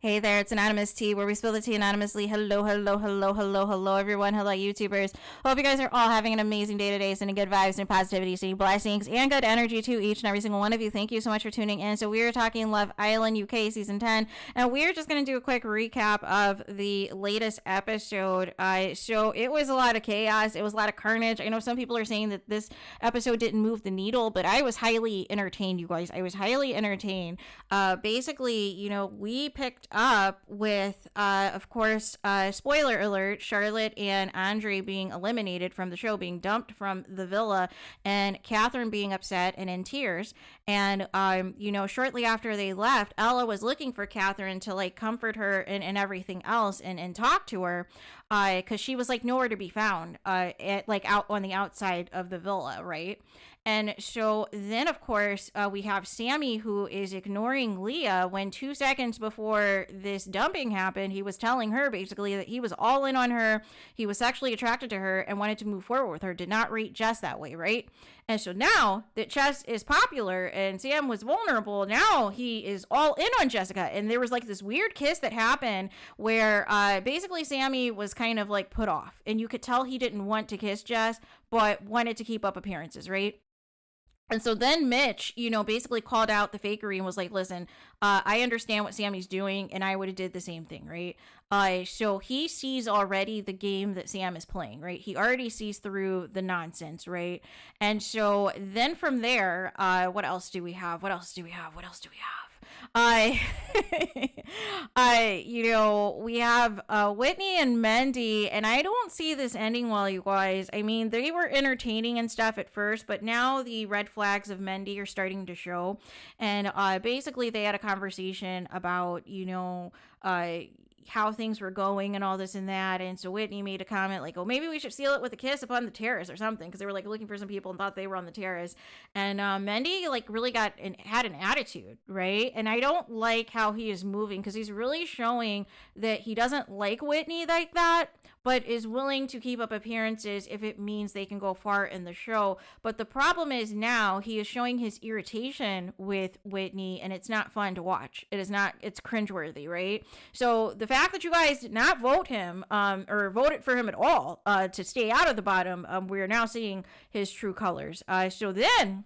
Hey there, it's Anonymous Tea, where we spill the tea anonymously. Hello, hello, hello, hello, hello, everyone. Hello, YouTubers. Hope you guys are all having an amazing day today, sending good vibes and positivity, sending blessings and good energy to each and every single one of you. Thank you so much for tuning in. So we are talking Love Island UK Season 10, and we're just going to do a quick recap of the latest episode. So it was a lot of chaos. It was a lot of carnage. I know some people are saying that this episode didn't move the needle, but I was highly entertained, you guys. I was highly entertained. Basically, we picked up with, of course, spoiler alert, Charlotte and Andre being eliminated from the show, being dumped from the villa, and Catherine being upset and in tears. And, shortly after they left, Ella was looking for Catherine to, comfort her and everything else and talk to her, because she was, nowhere to be found, out on the outside of the villa, right? And so then, of course, we have Sammy, who is ignoring Leah when 2 seconds before this dumping happened, he was telling her basically that he was all in on her. He was sexually attracted to her and wanted to move forward with her, did not rate Jess that way, right? And so now that Jess is popular and Sam was vulnerable, now he is all in on Jessica. And there was this weird kiss that happened where basically Sammy was kind of put off. And you could tell he didn't want to kiss Jess, but wanted to keep up appearances, right? And so then Mitch, basically called out the fakery and was like, listen, I understand what Sammy's doing, and I would have did the same thing, right? So he sees already the game that Sam is playing, right? He already sees through the nonsense, right? And so then from there, what else do we have? I, we have Whitney and Mendy, and I don't see this ending well, you guys. I mean, they were entertaining and stuff at first, but now the red flags of Mendy are starting to show. And basically, they had a conversation about, how things were going and all this and that. And so Whitney made a comment oh, maybe we should seal it with a kiss upon the terrace or something, because they were looking for some people and thought they were on the terrace. And Mendy really had an attitude, right? And I don't like how he is moving, because he's really showing that he doesn't like Whitney like that, but is willing to keep up appearances if it means they can go far in the show. But the problem is now he is showing his irritation with Whitney, and it's not fun to watch. It's cringeworthy, right? So the fact that you guys did not vote him, or voted for him at all, to stay out of the bottom, we are now seeing his true colors. So then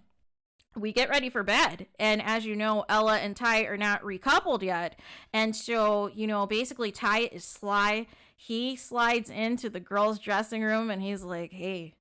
we get ready for bed, and as you know, Ella and Ty are not recoupled yet, and so basically Ty is sly. He slides into the girls' dressing room and he's like, hey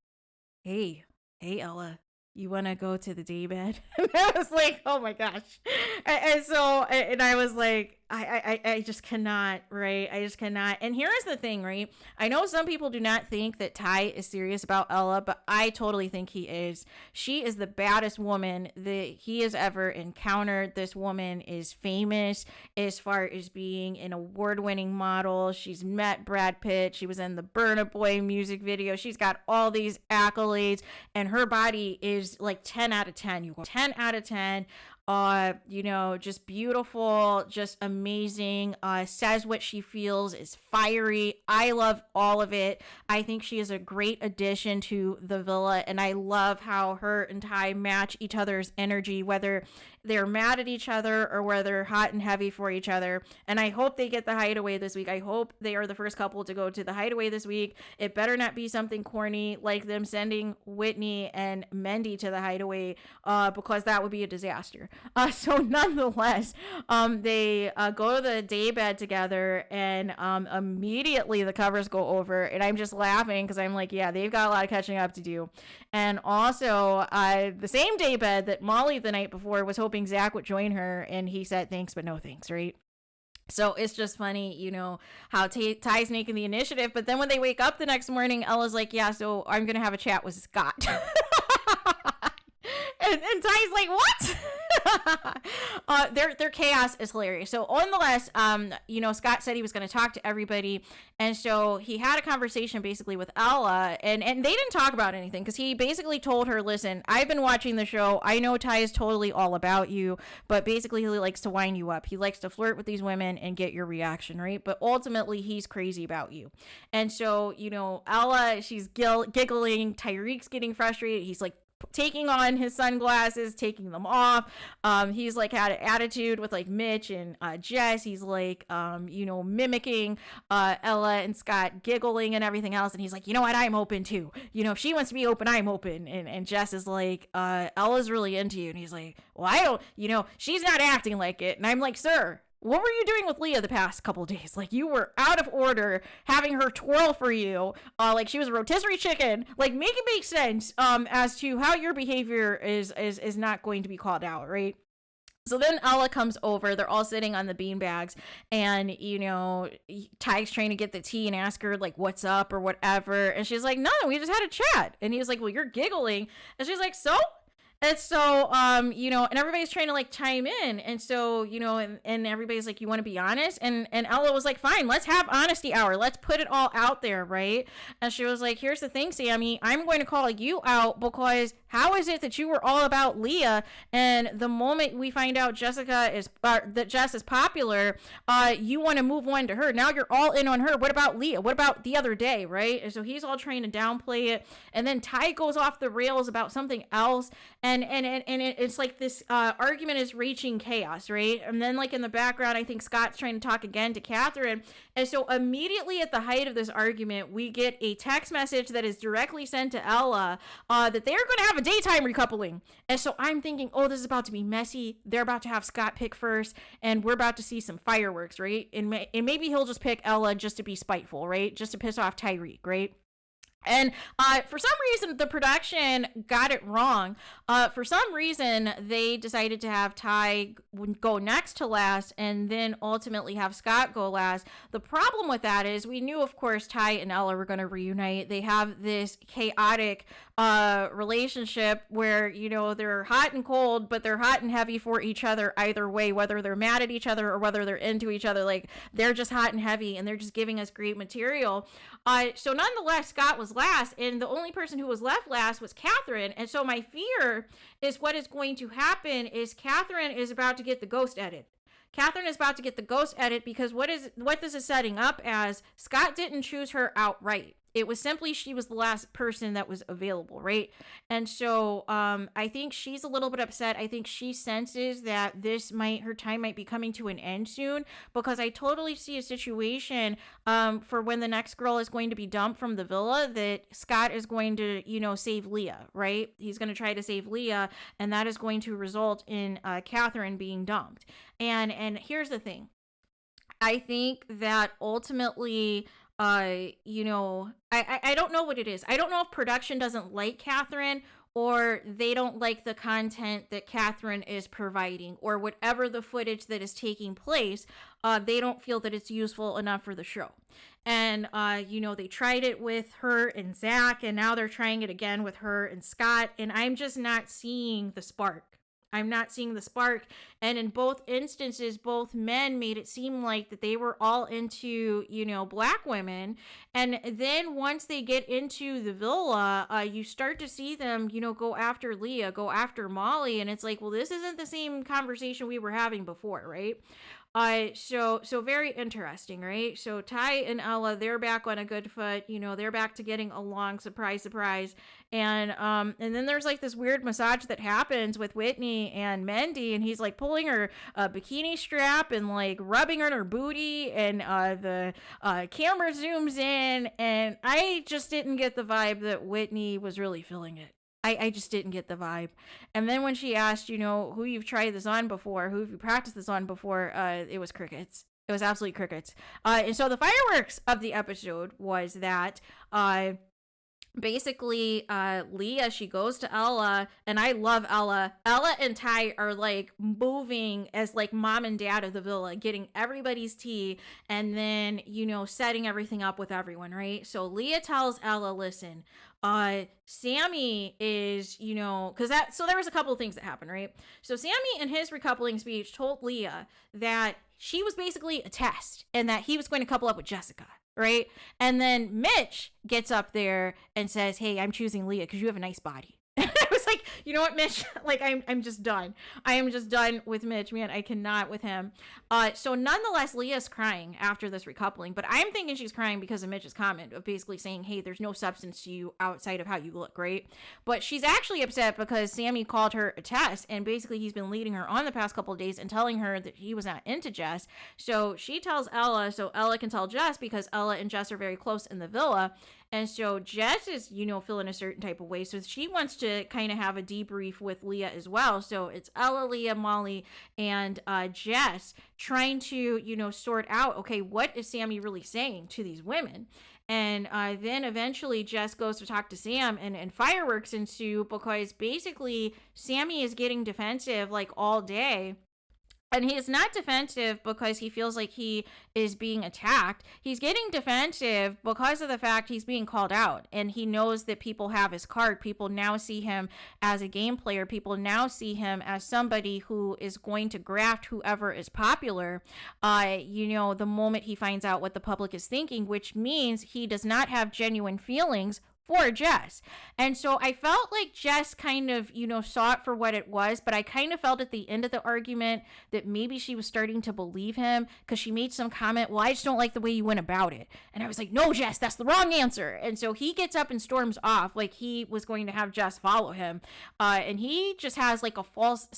Ella, you want to go to the daybed? And I was like, oh my gosh. And I was like, I just cannot, right? I just cannot. And here's the thing, right? I know some people do not think that Ty is serious about Ella, but I totally think he is. She is the baddest woman that he has ever encountered. This woman is famous as far as being an award-winning model. She's met Brad Pitt. She was in the Burna Boy music video. She's got all these accolades, and her body is 10 out of 10. You go 10 out of 10. Just beautiful, just amazing, says what she feels, is fiery. I love all of it. I think she is a great addition to the villa, and I love how her and Ty match each other's energy, whether they're mad at each other or whether they're hot and heavy for each other. And I hope they get the Hideaway this week. I hope they are the first couple to go to the Hideaway this week. It better not be something corny like them sending Whitney and Mendy to the Hideaway, because that would be a disaster. So nonetheless, they go to the daybed together, and immediately the covers go over, and I'm just laughing because I'm like, yeah, they've got a lot of catching up to do. And also, the same daybed that Molly the night before was hoping Zach would join her, and he said thanks but no thanks, right? So it's just funny, how Ty's making the initiative, but then when they wake up the next morning, Ella's like, yeah, so I'm gonna have a chat with Scott. and Ty's like, what? Their chaos is hilarious. So nonetheless, Scott said he was going to talk to everybody, and so he had a conversation basically with Ella, and they didn't talk about anything, because he basically told her, listen, I've been watching the show. I know Ty is totally all about you, but basically he likes to wind you up. He likes to flirt with these women and get your reaction, right? But ultimately he's crazy about you. And so, Ella, she's giggling. Tyreek's getting frustrated. He's like, taking on his sunglasses, taking them off. He's like had an attitude with like Mitch and Jess. He's like, mimicking Ella and Scott, giggling and everything else. And he's like, you know what? I'm open too. If she wants to be open, I'm open. And Jess is like, Ella's really into you. And he's like, well, I don't, she's not acting like it. And I'm like, sir, what were you doing with Leah the past couple of days? Like, you were out of order, having her twirl for you, like she was a rotisserie chicken. Like, make it make sense as to how your behavior is not going to be called out, right? So then Ella comes over. They're all sitting on the beanbags, and Ty's trying to get the tea and ask her like what's up or whatever, and she's like, no, we just had a chat. And he was like, well, you're giggling. And she's like, so? And so, and everybody's trying to like chime in. And so, and everybody's like, you want to be honest? And Ella was like, fine, let's have honesty hour. Let's put it all out there, right? And she was like, here's the thing, Sammy, I'm going to call you out because how is it that you were all about Leah? And the moment we find out that Jess is popular, you want to move on to her. Now you're all in on her. What about Leah? What about the other day, right? And so he's all trying to downplay it. And then Ty goes off the rails about something else. And it's like this argument is reaching chaos, right? And then like in the background, I think Scott's trying to talk again to Catherine. And so immediately at the height of this argument, we get a text message that is directly sent to Ella that they're going to have a daytime recoupling. And so I'm thinking, oh, this is about to be messy. They're about to have Scott pick first, and we're about to see some fireworks, right? And maybe he'll just pick Ella just to be spiteful, right? Just to piss off Tyreek, right? And for some reason, the production got it wrong. For some reason, they decided to have Ty go next to last and then ultimately have Scott go last. The problem with that is we knew, of course, Ty and Ella were going to reunite. They have this chaotic relationship where, they're hot and cold, but they're hot and heavy for each other either way, whether they're mad at each other or whether they're into each other. Like, they're just hot and heavy and they're just giving us great material. So nonetheless, Scott was last, and the only person who was left last was Catherine. And so my fear is what is going to happen is Catherine is about to get the ghost edit. Catherine is about to get the ghost edit because what this is setting up as, Scott didn't choose her outright. It was simply she was the last person that was available, right? And so I think she's a little bit upset. I think she senses that her time might be coming to an end soon, because I totally see a situation for when the next girl is going to be dumped from the villa that Scott is going to, save Leah, right? He's going to try to save Leah, and that is going to result in Catherine being dumped. And here's the thing. I think that ultimately, I don't know what it is. I don't know if production doesn't like Catherine, or they don't like the content that Catherine is providing, or whatever the footage that is taking place, they don't feel that it's useful enough for the show. And, they tried it with her and Zach, and now they're trying it again with her and Scott, and I'm just not seeing the spark. I'm not seeing the spark. And in both instances, both men made it seem like that they were all into, black women. And then once they get into the villa, you start to see them, go after Leah, go after Molly. And it's like, well, this isn't the same conversation we were having before, right? So very interesting, right? So Ty and Ella, they're back on a good foot. They're back to getting along. Surprise, surprise. And then there's like this weird massage that happens with Whitney and Mendy, and he's like pulling her bikini strap and like rubbing her on her booty, and the camera zooms in, and I just didn't get the vibe that Whitney was really feeling it. I just didn't get the vibe. And then when she asked, who you've tried this on before, who have you practiced this on before, it was crickets. It was absolutely crickets. And so the fireworks of the episode was that basically Leah, she goes to Ella, and I love Ella. Ella and Ty are like moving as like mom and dad of the villa, getting everybody's tea, and then setting everything up with everyone, right? So Leah tells Ella, listen, Sammy is, so there was a couple of things that happened, right? So Sammy in his recoupling speech told Leah that she was basically a test and that he was going to couple up with Jessica, right? And then Mitch gets up there and says, hey, I'm choosing Leah because you have a nice body. I was like, you know what, Mitch? Like, I'm just done. I am just done with Mitch, man. I cannot with him. So nonetheless, Leah's crying after this recoupling, but I'm thinking she's crying because of Mitch's comment of basically saying, hey, there's no substance to you outside of how you look, right? But she's actually upset because Sammy called her a Tess, and basically he's been leading her on the past couple of days and telling her that he was not into Jess. So she tells Ella, so Ella can tell Jess, because Ella and Jess are very close in the villa. And so Jess is, you know, feeling a certain type of way. So she wants to kind of have a debrief with Leah as well. So it's Ella, Leah, Molly, and Jess trying to, you know, sort out, okay, what is Sammy really saying to these women? And then eventually Jess goes to talk to Sam, and fireworks ensue because basically Sammy is getting defensive like all day. And he is not defensive because he feels like he is being attacked. He's getting defensive because of the fact he's being called out. And he knows that people have his card. People now see him as a game player. People now see him as somebody who is going to graft whoever is popular, you know, the moment he finds out what the public is thinking, which means he does not have genuine feelings for Jess. And so I felt like Jess kind of, you know, saw it for what it was, but I kind of felt at the end of the argument that maybe she was starting to believe him because she made some comment, well, I just don't like the way you went about it. And I was like, no, Jess, that's the wrong answer. And so he gets up and storms off like he was going to have Jess follow him. And he just has like a false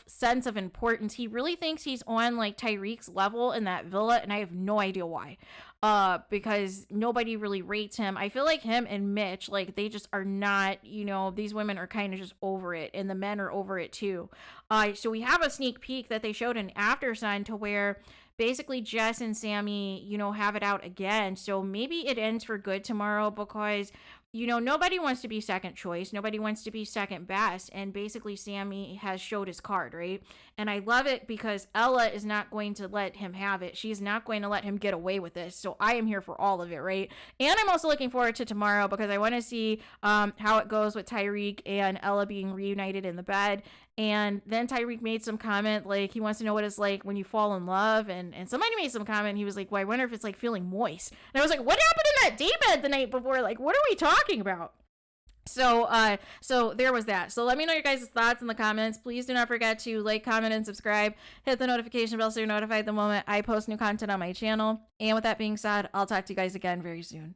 sense of importance. He really thinks he's on like Tyreek's level in that villa, and I have no idea why. Because nobody really rates him. I feel like him and Mitch, like, they just are not, you know, these women are kind of just over it, and the men are over it too. So we have a sneak peek that they showed in After Sun to where basically Jess and Sammy, you know, have it out again. So maybe it ends for good tomorrow because, you know, nobody wants to be second choice. Nobody wants to be second best. And basically Sammy has showed his card, right? And I love it because Ella is not going to let him have it. She's not going to let him get away with this. So I am here for all of it, right? And I'm also looking forward to tomorrow because I want to see how it goes with Tyreek and Ella being reunited in the bed. And then Tyreek made some comment like he wants to know what it's like when you fall in love. And somebody made some comment. He was like, well, I wonder if it's like feeling moist. And I was like, what happened in that daybed the night before? Like, what are we talking about? So there was that. So let me know your guys' thoughts in the comments. Please do not forget to like, comment, and subscribe. Hit the notification bell so you're notified the moment I post new content on my channel. And with that being said, I'll talk to you guys again very soon.